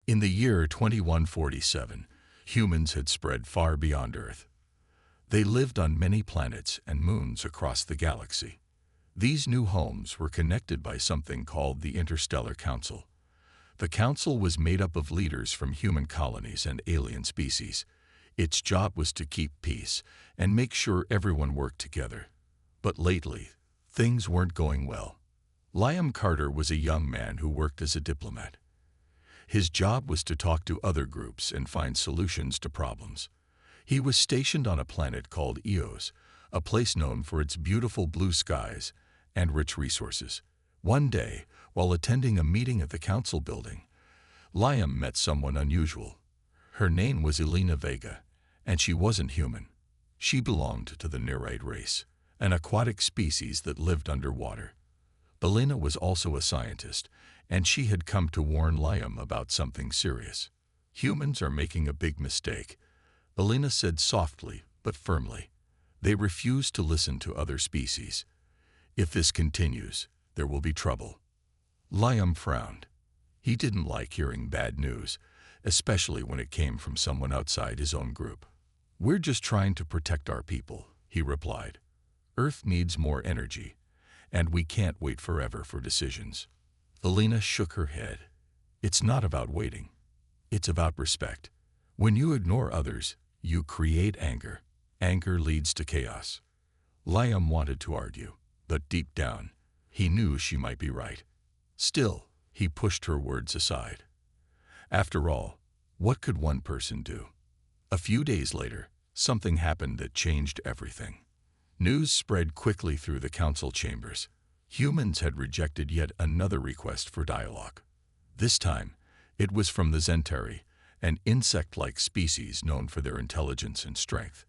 In the year 2147, humans had spread far beyond Earth. They lived on many planets and moons across the galaxy. These new homes were connected by something called the Interstellar Council. The council was made up of leaders from human colonies and alien species. Its job was to keep peace and make sure everyone worked together. But lately, things weren't going well. Liam Carter was a young man who worked as a diplomat. His job was to talk to other groups and find solutions to problems. He was stationed on a planet called Eos, a place known for its beautiful blue skies and rich resources. One day, while attending a meeting at the council building, Liam met someone unusual. Her name was Elena Vega, and she wasn't human. She belonged to the Nerite race, an aquatic species that lived underwater. Elena was also a scientist, and she had come to warn Liam about something serious. Humans are making a big mistake, Elena said softly but firmly. They refuse to listen to other species. If this continues, there will be trouble. Liam frowned. He didn't like hearing bad news, especially when it came from someone outside his own group. "We're just trying to protect our people," he replied. "Earth needs more energy, and we can't wait forever for decisions." Elena shook her head. "It's not about waiting. It's about respect. When you ignore others, you create anger. Anger leads to chaos." Liam wanted to argue, but deep down, he knew she might be right. Still, he pushed her words aside. After all, what could one person do? A few days later, something happened that changed everything. News spread quickly through the council chambers. Humans had rejected yet another request for dialogue. This time, it was from the Zentari, an insect-like species known for their intelligence and strength.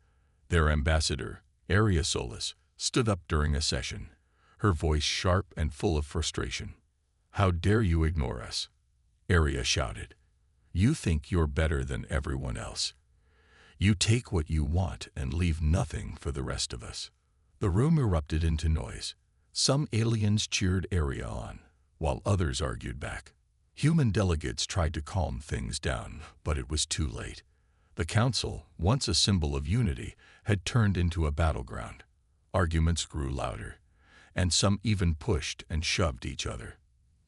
Their ambassador, Aria Solis, stood up during a session, her voice sharp and full of frustration. "How dare you ignore us?" Aria shouted. "You think you're better than everyone else. You take what you want and leave nothing for the rest of us." The room erupted into noise. Some aliens cheered Aria on, while others argued back. Human delegates tried to calm things down, but it was too late. The council, once a symbol of unity, had turned into a battleground. Arguments grew louder, and some even pushed and shoved each other.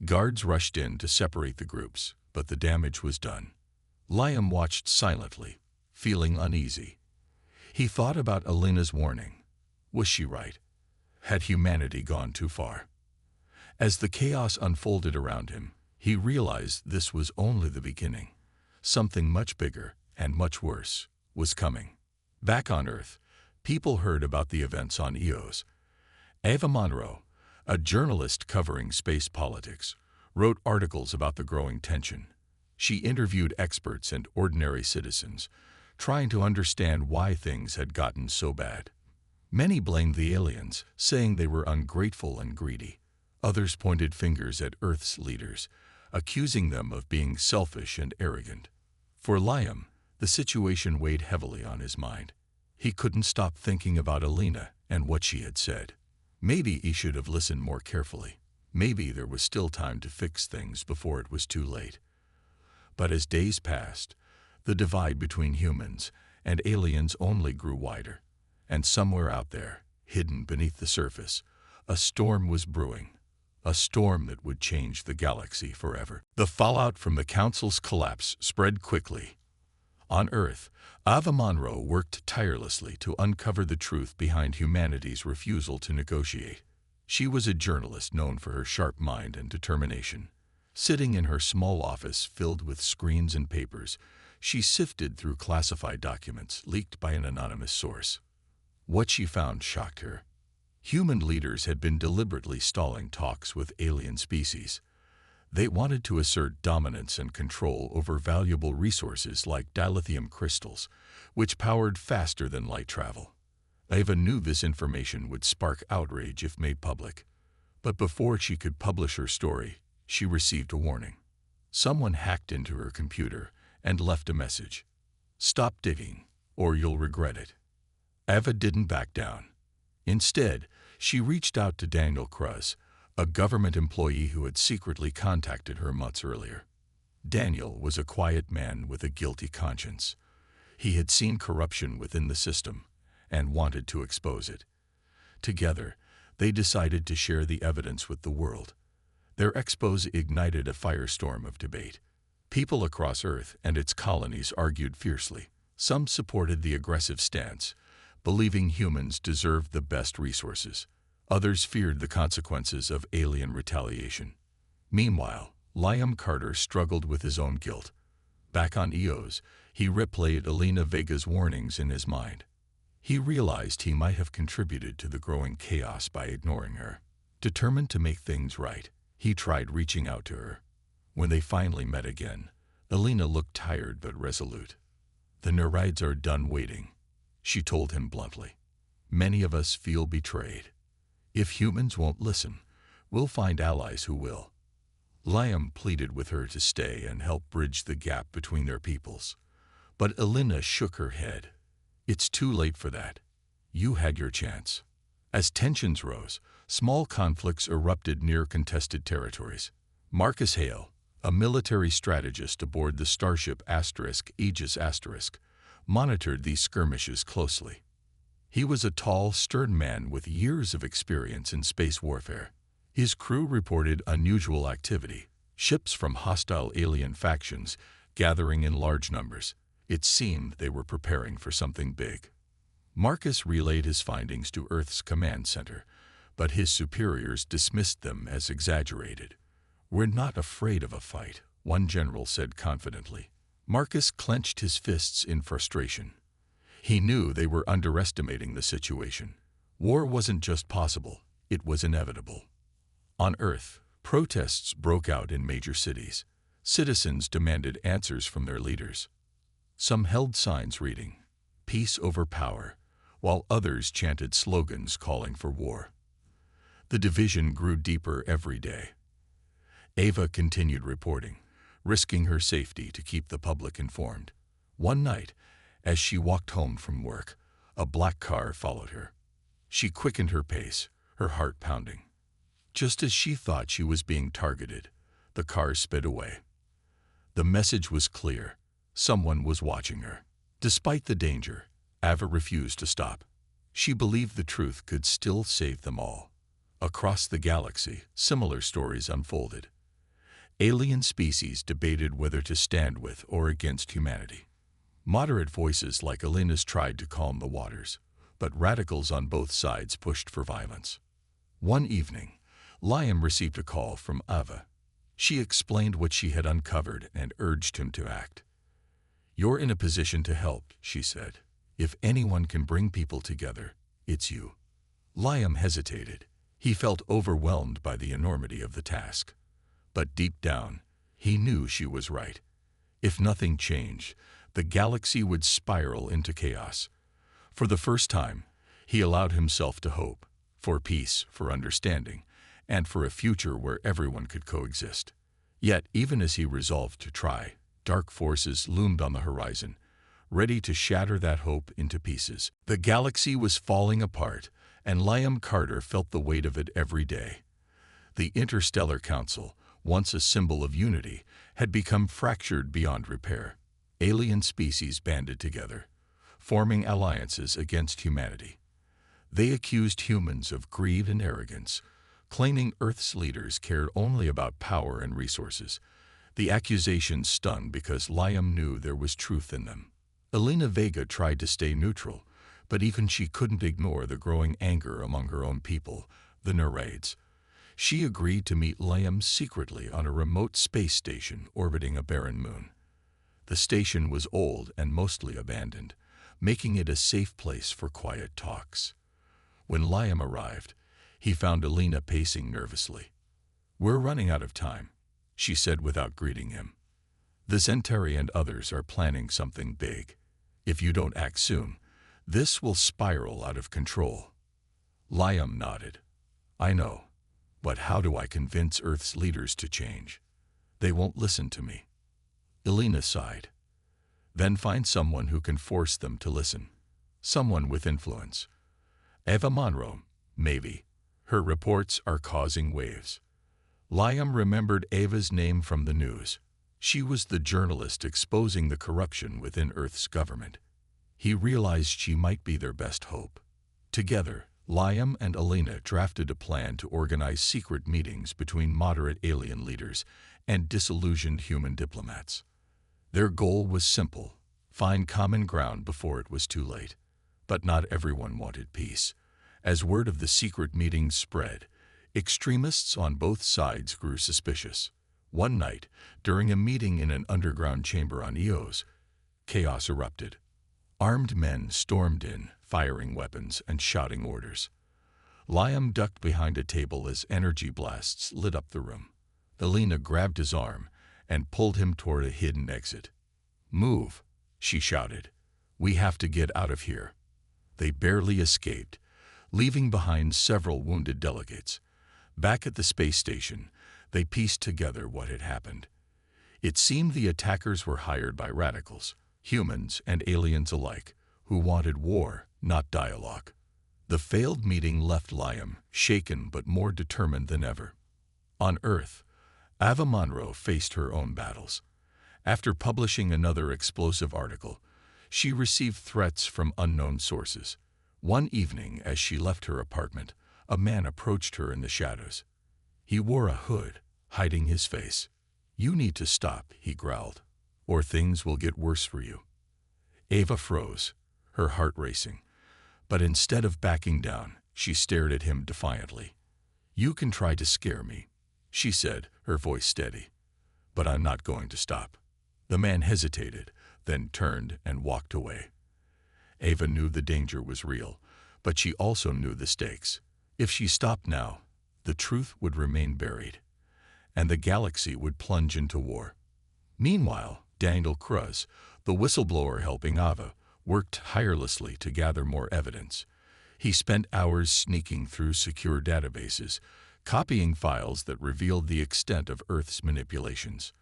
Guards rushed in to separate the groups, but the damage was done. Liam watched silently, feeling uneasy. He thought about Elena's warning. Was she right? Had humanity gone too far? As the chaos unfolded around him, he realized this was only the beginning. Something much bigger and much worse was coming. Back on Earth, people heard about the events on Eos. Ava Monroe, a journalist covering space politics, wrote articles about the growing tension. She interviewed experts and ordinary citizens, trying to understand why things had gotten so bad. Many blamed the aliens, saying they were ungrateful and greedy. Others pointed fingers at Earth's leaders, accusing them of being selfish and arrogant. For Liam, the situation weighed heavily on his mind. He couldn't stop thinking about Elena and what she had said. Maybe he should have listened more carefully. Maybe there was still time to fix things before it was too late. But as days passed, the divide between humans and aliens only grew wider. And somewhere out there, hidden beneath the surface, a storm was brewing. A storm that would change the galaxy forever. The fallout from the council's collapse spread quickly. On Earth, Ava Monroe worked tirelessly to uncover the truth behind humanity's refusal to negotiate. She was a journalist known for her sharp mind and determination. Sitting in her small office filled with screens and papers, she sifted through classified documents leaked by an anonymous source. What she found shocked her. Human leaders had been deliberately stalling talks with alien species. They wanted to assert dominance and control over valuable resources like dilithium crystals, which powered faster than light travel. Ava knew this information would spark outrage if made public. But before she could publish her story, she received a warning. Someone hacked into her computer and left a message. "Stop digging, or you'll regret it." Ava didn't back down. Instead, she reached out to Daniel Kruz, a government employee who had secretly contacted her months earlier. Daniel was a quiet man with a guilty conscience. He had seen corruption within the system and wanted to expose it. Together, they decided to share the evidence with the world. Their expose ignited a firestorm of debate. People across Earth and its colonies argued fiercely. Some supported the aggressive stance, believing humans deserved the best resources. Others feared the consequences of alien retaliation. Meanwhile, Liam Carter struggled with his own guilt. Back on Eos, he replayed Elena Vega's warnings in his mind. He realized he might have contributed to the growing chaos by ignoring her. Determined to make things right, he tried reaching out to her. When they finally met again, Elena looked tired but resolute. "The Nereids are done waiting," she told him bluntly. "Many of us feel betrayed. If humans won't listen, we'll find allies who will." Liam pleaded with her to stay and help bridge the gap between their peoples. But Elena shook her head. "It's too late for that. You had your chance." As tensions rose, small conflicts erupted near contested territories. Marcus Hale, a military strategist aboard the starship Aegis Asterisk, monitored these skirmishes closely. He was a tall, stern man with years of experience in space warfare. His crew reported unusual activity, ships from hostile alien factions gathering in large numbers. It seemed they were preparing for something big. Marcus relayed his findings to Earth's command center, but his superiors dismissed them as exaggerated. "We're not afraid of a fight," one general said confidently. Marcus clenched his fists in frustration. He knew they were underestimating the situation. War wasn't just possible, it was inevitable. On Earth, protests broke out in major cities. Citizens demanded answers from their leaders. Some held signs reading, "Peace over power," while others chanted slogans calling for war. The division grew deeper every day. Ava continued reporting, risking her safety to keep the public informed. One night, as she walked home from work, a black car followed her. She quickened her pace, her heart pounding. Just as she thought she was being targeted, the car sped away. The message was clear. Someone was watching her. Despite the danger, Ava refused to stop. She believed the truth could still save them all. Across the galaxy, similar stories unfolded. Alien species debated whether to stand with or against humanity. Moderate voices like Elena's tried to calm the waters, but radicals on both sides pushed for violence. One evening, Liam received a call from Ava. She explained what she had uncovered and urged him to act. "You're in a position to help," she said. "If anyone can bring people together, it's you." Liam hesitated. He felt overwhelmed by the enormity of the task. But deep down, he knew she was right. If nothing changed, the galaxy would spiral into chaos. For the first time, he allowed himself to hope, for peace, for understanding, and for a future where everyone could coexist. Yet, even as he resolved to try, dark forces loomed on the horizon, ready to shatter that hope into pieces. The galaxy was falling apart, and Liam Carter felt the weight of it every day. The Interstellar Council, once a symbol of unity, had become fractured beyond repair. Alien species banded together, forming alliances against humanity. They accused humans of greed and arrogance, claiming Earth's leaders cared only about power and resources. The accusations stung because Liam knew there was truth in them. Elena Vega tried to stay neutral, but even she couldn't ignore the growing anger among her own people, the Nereids. She agreed to meet Liam secretly on a remote space station orbiting a barren moon. The station was old and mostly abandoned, making it a safe place for quiet talks. When Liam arrived, he found Elena pacing nervously. "We're running out of time," she said without greeting him. "The Centauri and others are planning something big. If you don't act soon, this will spiral out of control." Liam nodded. "I know, but how do I convince Earth's leaders to change? They won't listen to me." Elena sighed. "Then find someone who can force them to listen. Someone with influence. Eva Monroe, maybe. Her reports are causing waves." Liam remembered Ava's name from the news. She was the journalist exposing the corruption within Earth's government. He realized she might be their best hope. Together, Liam and Alina drafted a plan to organize secret meetings between moderate alien leaders and disillusioned human diplomats. Their goal was simple: find common ground before it was too late. But not everyone wanted peace. As word of the secret meetings spread, extremists on both sides grew suspicious. One night, during a meeting in an underground chamber on Eos, chaos erupted. Armed men stormed in, firing weapons and shouting orders. Liam ducked behind a table as energy blasts lit up the room. Alina grabbed his arm and pulled him toward a hidden exit. "Move," she shouted. "We have to get out of here." They barely escaped, leaving behind several wounded delegates. Back at the space station, they pieced together what had happened. It seemed the attackers were hired by radicals, humans and aliens alike, who wanted war, not dialogue. The failed meeting left Liam shaken but more determined than ever. On Earth, Ava Monroe faced her own battles. After publishing another explosive article, she received threats from unknown sources. One evening, as she left her apartment, a man approached her in the shadows. He wore a hood, hiding his face. "You need to stop," he growled, "or things will get worse for you." Ava froze, her heart racing. But instead of backing down, she stared at him defiantly. "You can try to scare me," she said, her voice steady, "but I'm not going to stop." The man hesitated, then turned and walked away. Ava knew the danger was real, but she also knew the stakes. If she stopped now, the truth would remain buried, and the galaxy would plunge into war. Meanwhile, Daniel Cruz, the whistleblower helping Ava, worked tirelessly to gather more evidence. He spent hours sneaking through secure databases, copying files that revealed the extent of Earth's manipulations.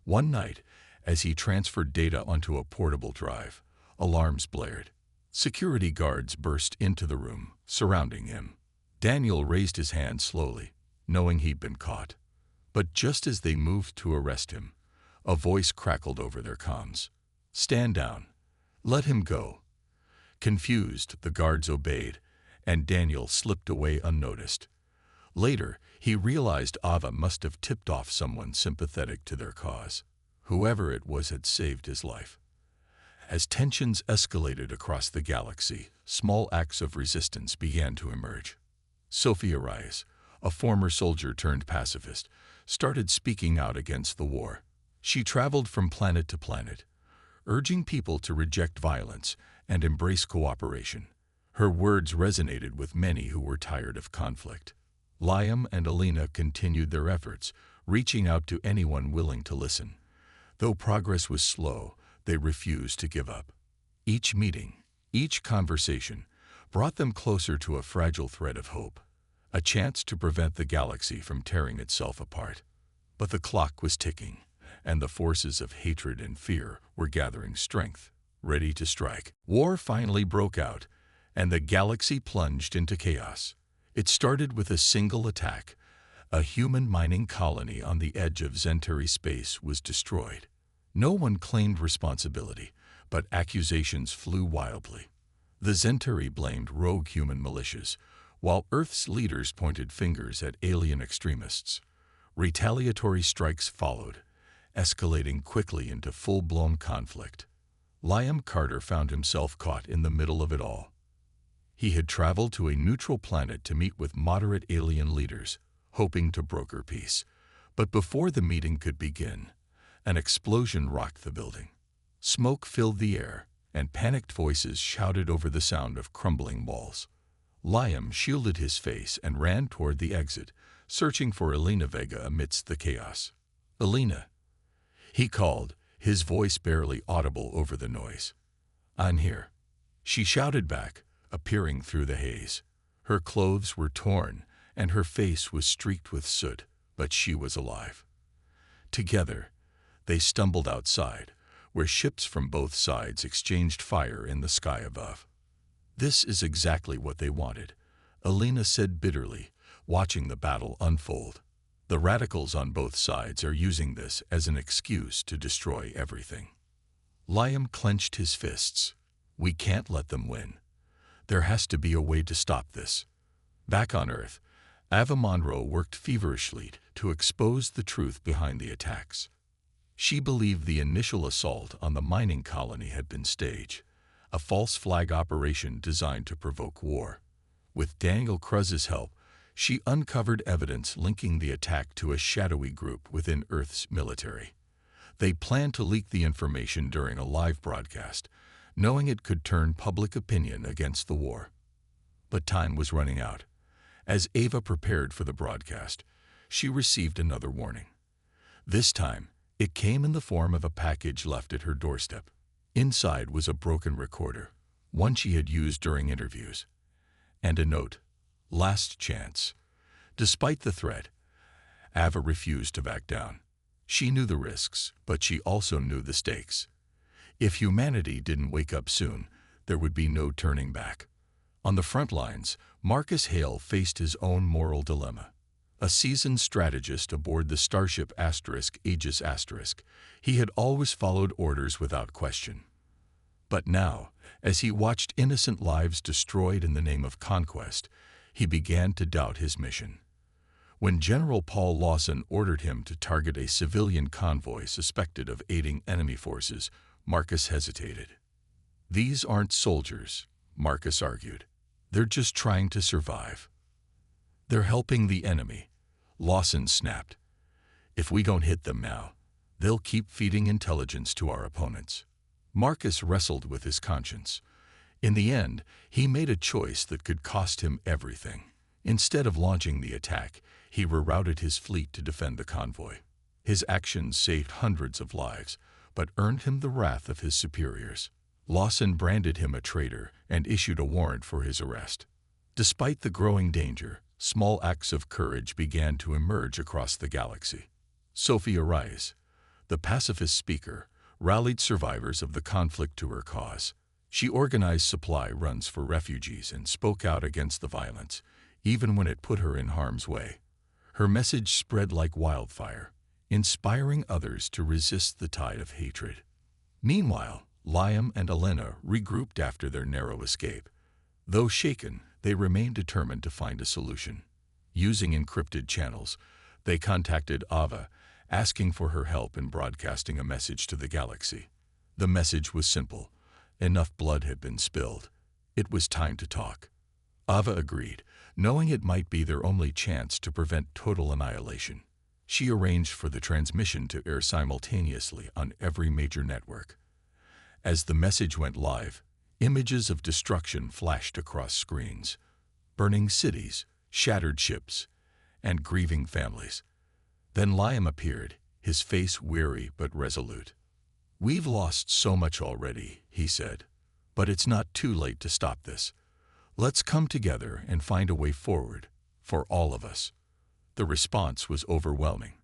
One night, as he transferred data onto a portable drive, alarms blared. Security guards burst into the room, surrounding him. Daniel raised his hand slowly, knowing he'd been caught. But just as they moved to arrest him, a voice crackled over their comms. "Stand down. Let him go." Confused, the guards obeyed, and Daniel slipped away unnoticed. Later, he realized Ava must have tipped off someone sympathetic to their cause. Whoever it was had saved his life. As tensions escalated across the galaxy, small acts of resistance began to emerge. Sophia Reyes, a former soldier turned pacifist, started speaking out against the war. She traveled from planet to planet, urging people to reject violence and embrace cooperation. Her words resonated with many who were tired of conflict. Liam and Alina continued their efforts, reaching out to anyone willing to listen. Though progress was slow, they refused to give up. Each meeting, each conversation, brought them closer to a fragile thread of hope, a chance to prevent the galaxy from tearing itself apart. But the clock was ticking, and the forces of hatred and fear were gathering strength, ready to strike. War finally broke out, and the galaxy plunged into chaos. It started with a single attack. A human mining colony on the edge of Zentari space was destroyed. No one claimed responsibility, but accusations flew wildly. The Zentari blamed rogue human militias, while Earth's leaders pointed fingers at alien extremists. Retaliatory strikes followed, escalating quickly into full-blown conflict. Liam Carter found himself caught in the middle of it all. He had traveled to a neutral planet to meet with moderate alien leaders, hoping to broker peace. But before the meeting could begin, an explosion rocked the building. Smoke filled the air, and panicked voices shouted over the sound of crumbling walls. Liam shielded his face and ran toward the exit, searching for Alina Vega amidst the chaos. "Alina," he called, his voice barely audible over the noise. "I'm here," she shouted back, appearing through the haze. Her clothes were torn, and her face was streaked with soot, but she was alive. Together, they stumbled outside, where ships from both sides exchanged fire in the sky above. "This is exactly what they wanted," Alina said bitterly, watching the battle unfold. The radicals on both sides are using this as an excuse to destroy everything. Liam clenched his fists. We can't let them win. There has to be a way to stop this. Back on Earth, Ava Monroe worked feverishly to expose the truth behind the attacks. She believed the initial assault on the mining colony had been staged, a false flag operation designed to provoke war. With Daniel Cruz's help, she uncovered evidence linking the attack to a shadowy group within Earth's military. They planned to leak the information during a live broadcast, knowing it could turn public opinion against the war. But time was running out. As Ava prepared for the broadcast, she received another warning. This time, it came in the form of a package left at her doorstep. Inside was a broken recorder, one she had used during interviews, and a note, "Last chance." Despite the threat, Ava refused to back down. She knew the risks, but she also knew the stakes. If humanity didn't wake up soon, there would be no turning back. On the front lines, Marcus Hale faced his own moral dilemma. A seasoned strategist aboard the starship Aegis *, he had always followed orders without question. But now, as he watched innocent lives destroyed in the name of conquest, he began to doubt his mission. When General Paul Lawson ordered him to target a civilian convoy suspected of aiding enemy forces, Marcus hesitated. "These aren't soldiers," Marcus argued. "They're just trying to survive." "They're helping the enemy," Lawson snapped. "If we don't hit them now, they'll keep feeding intelligence to our opponents." Marcus wrestled with his conscience. In the end, he made a choice that could cost him everything. Instead of launching the attack, he rerouted his fleet to defend the convoy. His actions saved hundreds of lives, but earned him the wrath of his superiors. Lawson branded him a traitor and issued a warrant for his arrest. Despite the growing danger, small acts of courage began to emerge across the galaxy. Sophia Rice, the pacifist speaker, rallied survivors of the conflict to her cause. She organized supply runs for refugees and spoke out against the violence, even when it put her in harm's way. Her message spread like wildfire, inspiring others to resist the tide of hatred. Meanwhile, Liam and Elena regrouped after their narrow escape. Though shaken, they remained determined to find a solution. Using encrypted channels, they contacted Ava, asking for her help in broadcasting a message to the galaxy. The message was simple. Enough blood had been spilled. It was time to talk. Ava agreed, knowing it might be their only chance to prevent total annihilation. She arranged for the transmission to air simultaneously on every major network. As the message went live, images of destruction flashed across screens. Burning cities, shattered ships, and grieving families. Then Liam appeared, his face weary but resolute. "We've lost so much already," he said, "but it's not too late to stop this. Let's come together and find a way forward, for all of us." The response was overwhelming.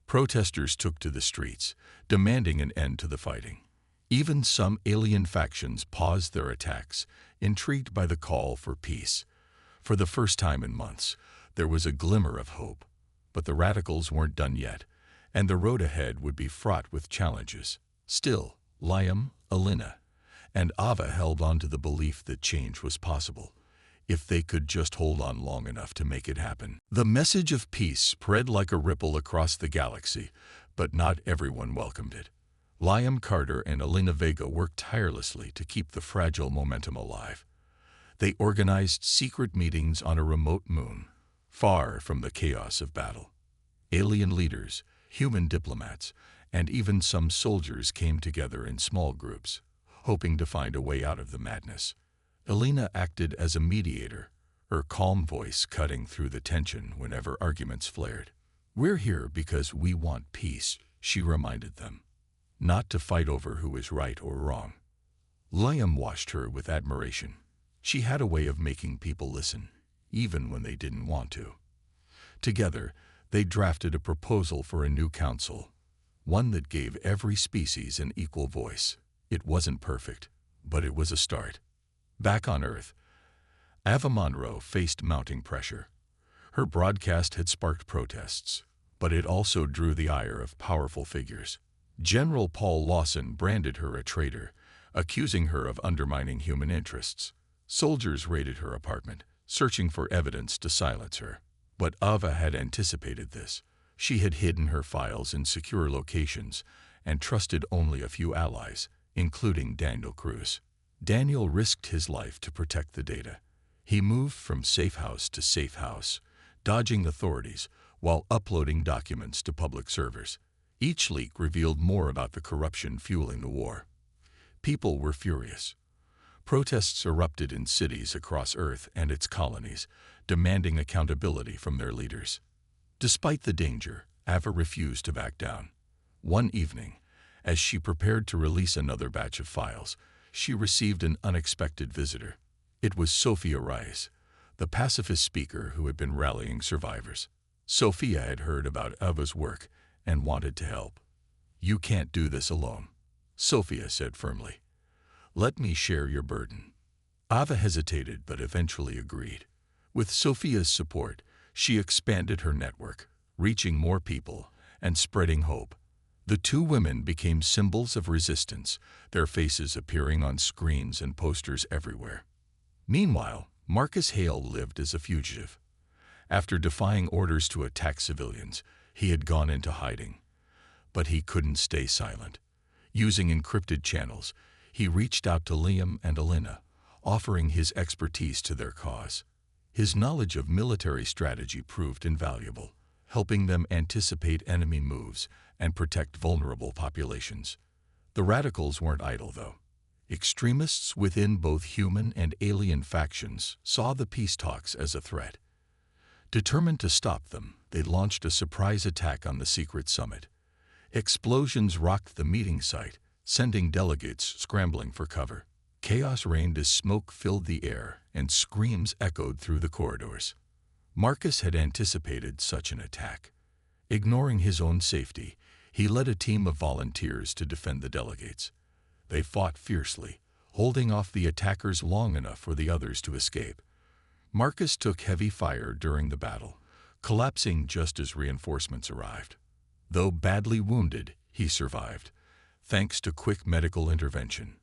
Protesters took to the streets, demanding an end to the fighting. Even some alien factions paused their attacks, intrigued by the call for peace. For the first time in months, there was a glimmer of hope. But the radicals weren't done yet, and the road ahead would be fraught with challenges. Still, Liam, Elena, and Ava held on to the belief that change was possible, if they could just hold on long enough to make it happen. The message of peace spread like a ripple across the galaxy, but not everyone welcomed it. Liam Carter and Elena Vega worked tirelessly to keep the fragile momentum alive. They organized secret meetings on a remote moon, far from the chaos of battle. Alien leaders, human diplomats, and even some soldiers came together in small groups, hoping to find a way out of the madness. Elena acted as a mediator, her calm voice cutting through the tension whenever arguments flared. "We're here because we want peace," she reminded them, "not to fight over who is right or wrong." Liam watched her with admiration. She had a way of making people listen, even when they didn't want to. Together, they drafted a proposal for a new council, one that gave every species an equal voice. It wasn't perfect, but it was a start. Back on Earth, Ava Monroe faced mounting pressure. Her broadcast had sparked protests. but it also drew the ire of powerful figures. General Paul Lawson branded her a traitor, accusing her of undermining human interests. Soldiers raided her apartment, searching for evidence to silence her. But Ava had anticipated this. She had hidden her files in secure locations and trusted only a few allies, including Daniel Cruz. Daniel risked his life to protect the data. He moved from safe house to safe house, dodging authorities while uploading documents to public servers. Each leak revealed more about the corruption fueling the war. People were furious. Protests erupted in cities across Earth and its colonies, demanding accountability from their leaders. Despite the danger, Ava refused to back down. One evening, as she prepared to release another batch of files, she received an unexpected visitor. It was Sophia Rice, the pacifist speaker who had been rallying survivors. Sophia had heard about Ava's work and wanted to help. "You can't do this alone," Sophia said firmly. "Let me share your burden." Ava hesitated but eventually agreed. With Sophia's support, she expanded her network, reaching more people and spreading hope. The two women became symbols of resistance, their faces appearing on screens and posters everywhere. Meanwhile, Marcus Hale lived as a fugitive. After defying orders to attack civilians, he had gone into hiding. But he couldn't stay silent. Using encrypted channels, he reached out to Liam and Alina, offering his expertise to their cause. His knowledge of military strategy proved invaluable, helping them anticipate enemy moves and protect vulnerable populations. The radicals weren't idle, though. Extremists within both human and alien factions saw the peace talks as a threat. Determined to stop them, they launched a surprise attack on the secret summit. Explosions rocked the meeting site, sending delegates scrambling for cover. Chaos reigned as smoke filled the air and screams echoed through the corridors. Marcus had anticipated such an attack. Ignoring his own safety, he led a team of volunteers to defend the delegates. They fought fiercely, holding off the attackers long enough for the others to escape. Marcus took heavy fire during the battle, collapsing just as reinforcements arrived. Though badly wounded, he survived, thanks to quick medical intervention.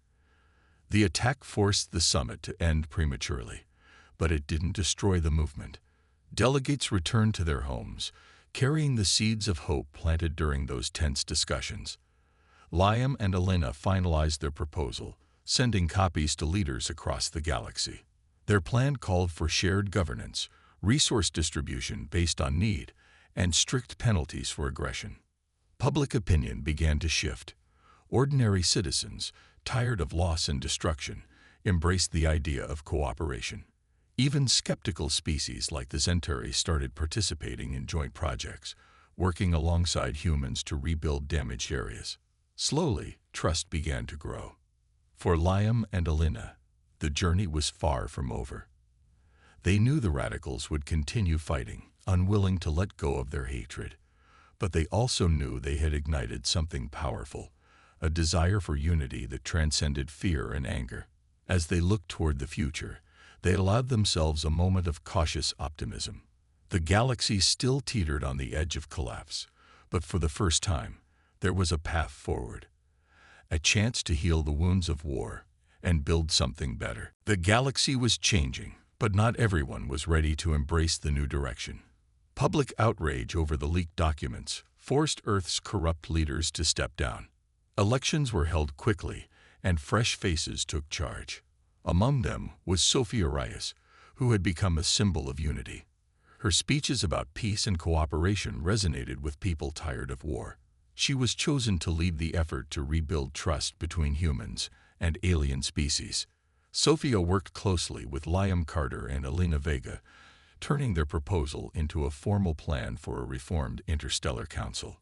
The attack forced the summit to end prematurely, but it didn't destroy the movement. Delegates returned to their homes, carrying the seeds of hope planted during those tense discussions. Liam and Alina finalized their proposal, sending copies to leaders across the galaxy. Their plan called for shared governance, resource distribution based on need, and strict penalties for aggression. Public opinion began to shift. Ordinary citizens, tired of loss and destruction, embraced the idea of cooperation. Even skeptical species like the Centauri started participating in joint projects, working alongside humans to rebuild damaged areas. Slowly, trust began to grow. For Liam and Alina, the journey was far from over. They knew the radicals would continue fighting, unwilling to let go of their hatred. But they also knew they had ignited something powerful, a desire for unity that transcended fear and anger. As they looked toward the future, they allowed themselves a moment of cautious optimism. The galaxy still teetered on the edge of collapse, but for the first time, there was a path forward. A chance to heal the wounds of war and build something better. The galaxy was changing, but not everyone was ready to embrace the new direction. Public outrage over the leaked documents forced Earth's corrupt leaders to step down. Elections were held quickly, and fresh faces took charge. Among them was Sophia Rice, who had become a symbol of unity. Her speeches about peace and cooperation resonated with people tired of war. She was chosen to lead the effort to rebuild trust between humans and alien species. Sophia worked closely with Liam Carter and Alina Vega, turning their proposal into a formal plan for a reformed interstellar council.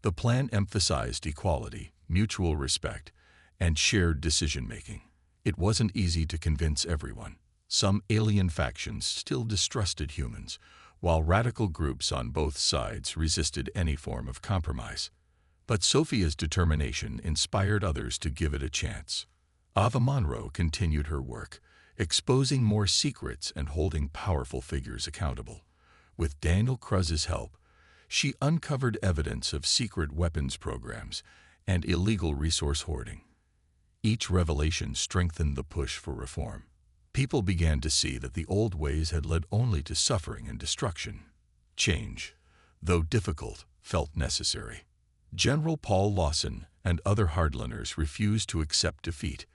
The plan emphasized equality, mutual respect, and shared decision-making. It wasn't easy to convince everyone. Some alien factions still distrusted humans, while radical groups on both sides resisted any form of compromise. But Sophia's determination inspired others to give it a chance. Ava Monroe continued her work, exposing more secrets and holding powerful figures accountable. With Daniel Cruz's help, She uncovered evidence of secret weapons programs and illegal resource hoarding. Each revelation strengthened the push for reform. People began to see that the old ways had led only to suffering and destruction. Change, though difficult, felt necessary. General Paul Lawson and other hardliners refused to accept defeat.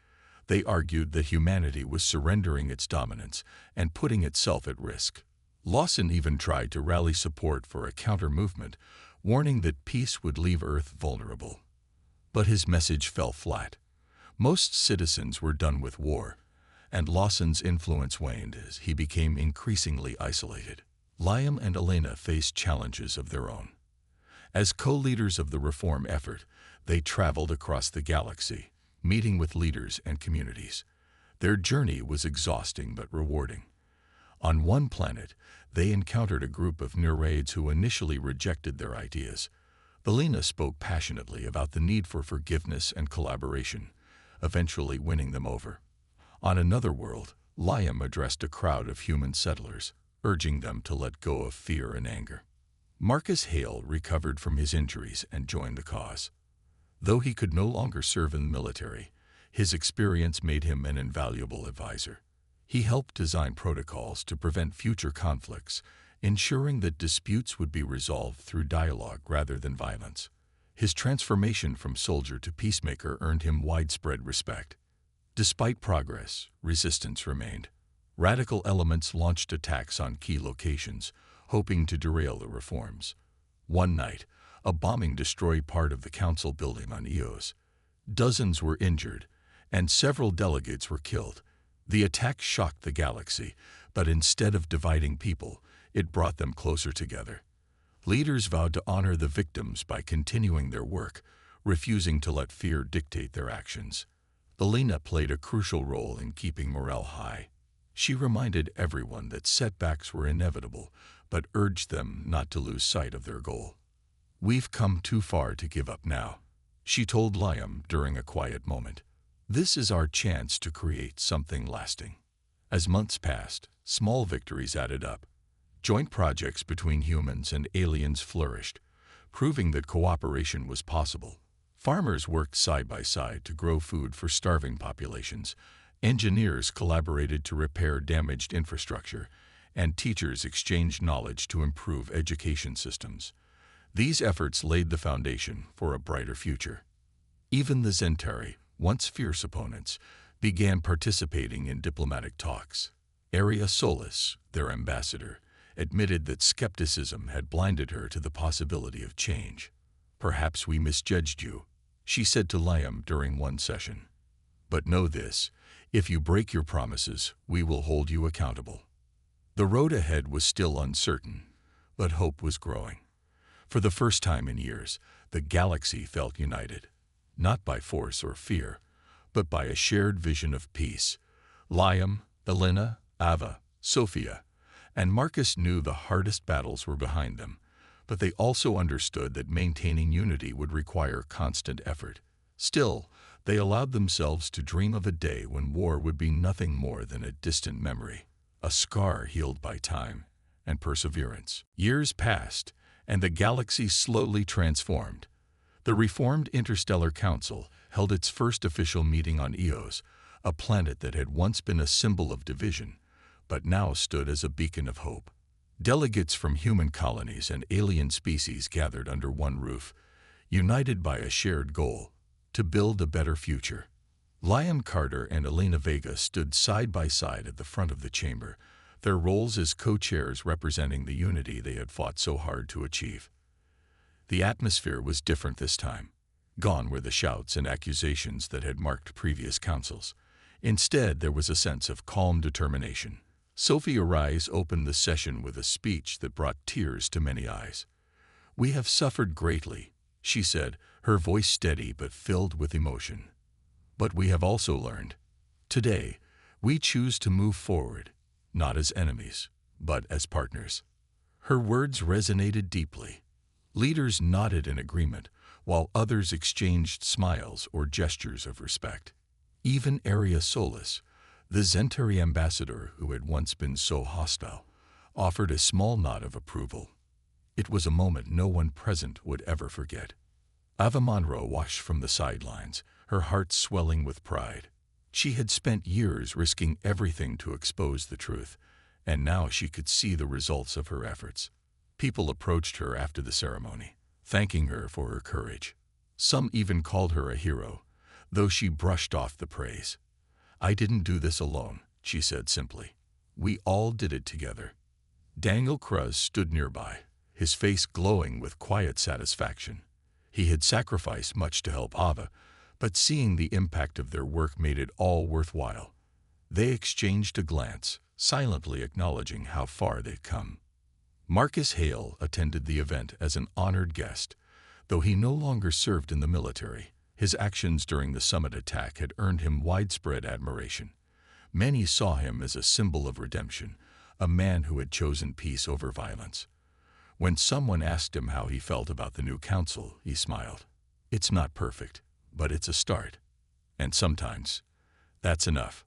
They argued that humanity was surrendering its dominance and putting itself at risk. Lawson even tried to rally support for a counter-movement, warning that peace would leave Earth vulnerable. But his message fell flat. Most citizens were done with war, and Lawson's influence waned as he became increasingly isolated. Liam and Elena faced challenges of their own. As co-leaders of the reform effort, they traveled across the galaxy, meeting with leaders and communities. Their journey was exhausting but rewarding. On one planet, they encountered a group of Nereids who initially rejected their ideas. Elena spoke passionately about the need for forgiveness and collaboration, eventually winning them over. On another world, Liam addressed a crowd of human settlers, urging them to let go of fear and anger. Marcus Hale recovered from his injuries and joined the cause. Though he could no longer serve in the military, his experience made him an invaluable advisor. He helped design protocols to prevent future conflicts, ensuring that disputes would be resolved through dialogue rather than violence. His transformation from soldier to peacemaker earned him widespread respect. Despite progress, resistance remained. Radical elements launched attacks on key locations, hoping to derail the reforms. One night, a bombing destroyed part of the council building on Eos. Dozens were injured, and several delegates were killed. The attack shocked the galaxy, but instead of dividing people, it brought them closer together. Leaders vowed to honor the victims by continuing their work, refusing to let fear dictate their actions. Elena played a crucial role in keeping morale high. She reminded everyone that setbacks were inevitable, but urged them not to lose sight of their goal. "We've come too far to give up now," she told Liam during a quiet moment. "This is our chance to create something lasting." As months passed, small victories added up. Joint projects between humans and aliens flourished, proving that cooperation was possible. Farmers worked side by side to grow food for starving populations. Engineers collaborated to repair damaged infrastructure, and teachers exchanged knowledge to improve education systems. These efforts laid the foundation for a brighter future. Even the Zentari, once fierce opponents, began participating in diplomatic talks. Area Solis, their ambassador, admitted that skepticism had blinded her to the possibility of change. "Perhaps we misjudged you," she said to Liam during one session. "But know this, if you break your promises, we will hold you accountable." The road ahead was still uncertain, but hope was growing. For the first time in years, the galaxy felt united, not by force or fear, but by a shared vision of peace. Liam, Elena, Ava, Sophia, and Marcus knew the hardest battles were behind them, but they also understood that maintaining unity would require constant effort. Still, they allowed themselves to dream of a day when war would be nothing more than a distant memory, a scar healed by time and perseverance. Years passed, and the galaxy slowly transformed. The reformed Interstellar Council held its first official meeting on Eos, a planet that had once been a symbol of division, but now stood as a beacon of hope. Delegates from human colonies and alien species gathered under one roof, united by a shared goal: to build a better future. Liam Carter and Elena Vega stood side by side at the front of the chamber, their roles as co-chairs representing the unity they had fought so hard to achieve. The atmosphere was different this time. Gone were the shouts and accusations that had marked previous councils. Instead, there was a sense of calm determination. Sophia Rise opened the session with a speech that brought tears to many eyes. "We have suffered greatly," she said, her voice steady but filled with emotion. "But we have also learned. Today, we choose to move forward, not as enemies, but as partners." Her words resonated deeply. Leaders nodded in agreement, while others exchanged smiles or gestures of respect. Even Area Solis, the Zentari ambassador who had once been so hostile, offered a small nod of approval. It was a moment no one present would ever forget. Ava Monroe watched from the sidelines, her heart swelling with pride. She had spent years risking everything to expose the truth, and now she could see the results of her efforts. People approached her after the ceremony, thanking her for her courage. Some even called her a hero, though she brushed off the praise. "I didn't do this alone," she said simply. "We all did it together." Daniel Cruz stood nearby, his face glowing with quiet satisfaction. He had sacrificed much to help Ava, but seeing the impact of their work made it all worthwhile. They exchanged a glance, silently acknowledging how far they'd come. Marcus Hale attended the event as an honored guest. Though he no longer served in the military, his actions during the summit attack had earned him widespread admiration. Many saw him as a symbol of redemption, a man who had chosen peace over violence. When someone asked him how he felt about the new council, he smiled. "It's not perfect, but it's a start. And sometimes, that's enough."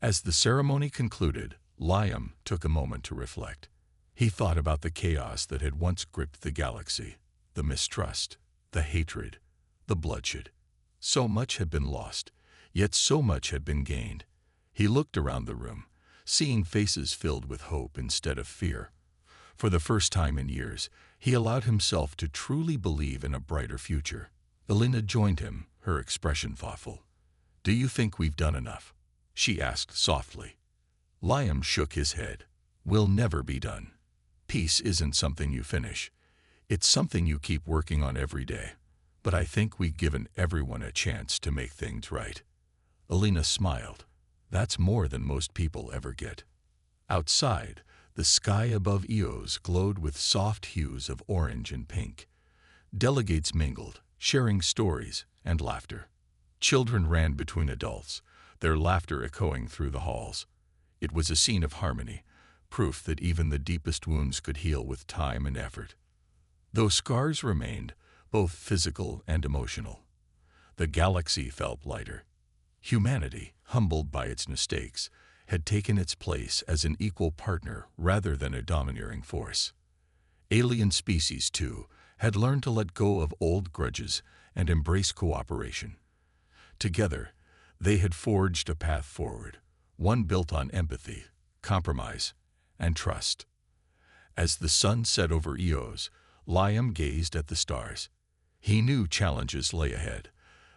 As the ceremony concluded, Liam took a moment to reflect. He thought about the chaos that had once gripped the galaxy, the mistrust, the hatred, the bloodshed. So much had been lost, yet so much had been gained. He looked around the room, seeing faces filled with hope instead of fear. For the first time in years, he allowed himself to truly believe in a brighter future. Elena joined him, her expression thoughtful. "Do you think we've done enough?" she asked softly. Liam shook his head. "We'll never be done. Peace isn't something you finish. It's something you keep working on every day. But I think we've given everyone a chance to make things right." Elena smiled. "That's more than most people ever get." Outside, the sky above Eos glowed with soft hues of orange and pink. Delegates mingled, sharing stories and laughter. Children ran between adults, their laughter echoing through the halls. It was a scene of harmony, proof that even the deepest wounds could heal with time and effort. Though scars remained, both physical and emotional, the galaxy felt lighter. Humanity, humbled by its mistakes, had taken its place as an equal partner rather than a domineering force. Alien species, too, had learned to let go of old grudges and embrace cooperation. Together, they had forged a path forward, one built on empathy, compromise, and trust. As the sun set over Eos, Liam gazed at the stars. He knew challenges lay ahead.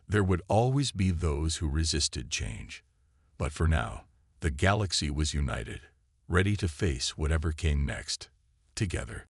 There would always be those who resisted change. But for now, the galaxy was united, ready to face whatever came next, together.